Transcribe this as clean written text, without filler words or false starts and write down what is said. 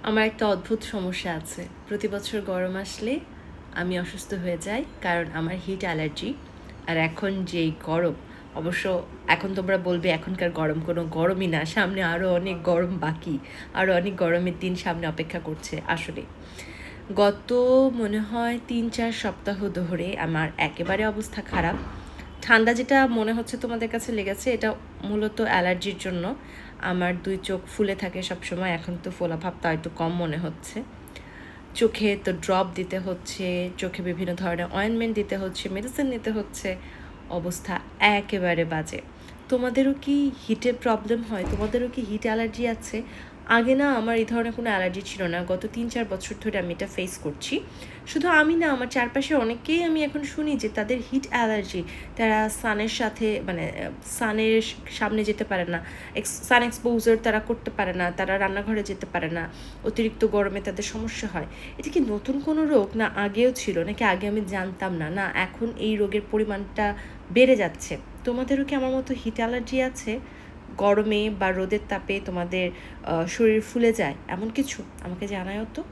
আমার একটা অদ্ভুত সমস্যা আছে। প্রতি বছর গরম আসলে আমি অসুস্থ হয়ে যাই, কারণ আমার হিট অ্যালার্জি। আর এখন যেই গরম, অবশ্য এখন তোমরা বলবে এখনকার গরম কোনো গরমই না, সামনে আরও অনেক গরম বাকি, আরও অনেক গরমের দিন সামনে অপেক্ষা করছে। আসলে গত মনে হয় ৩-৪ সপ্তাহ ধরে আমার একেবারে অবস্থা খারাপ। ঠান্ডা যেটা মনে হচ্ছে তোমাদের কাছে লেগেছে, এটা মূলত অ্যালার্জির জন্য। আমার ২ চোখ ফুলে থাকে সবসময়, এখন তো ফোলা ভাবটা একটু কম মনে হচ্ছে। চোখে তো ড্রপ দিতে হচ্ছে, চোখে বিভিন্ন ধরনের অয়েনমেন্ট দিতে হচ্ছে, মেডিসিন নিতে হচ্ছে। অবস্থা একেবারে বাজে। তোমাদেরও কি হিটের প্রবলেম হয়? তোমাদেরও কি হিট অ্যালার্জি আছে? আগে না আমার এই ধরনের কোনো অ্যালার্জি ছিল না, গত ৩-৪ বছর ধরে আমি এটা ফেস করছি। শুধু আমি না, আমার চারপাশে অনেকেই আমি এখন শুনি যে তাদের হিট অ্যালার্জি। তারা সানের সাথে মানে সানের সামনে যেতে পারে না, সান এক্সপোজার তারা করতে পারে না, তারা রান্নাঘরে যেতে পারে না, অতিরিক্ত গরমে তাদের সমস্যা হয়। এটা কি নতুন কোনো রোগ, না আগেও ছিল, নাকি আগে আমি জানতাম না, না এখন এই রোগের পরিমাণটা বেড়ে যাচ্ছে? তোমাদেরও কি আমার মতো হিট অ্যালার্জি আছে? গরমে বা রোদের তাপে তোমাদের শরীর ফুলে যায়, এমন কিছু আমাকে জানায়ও তো।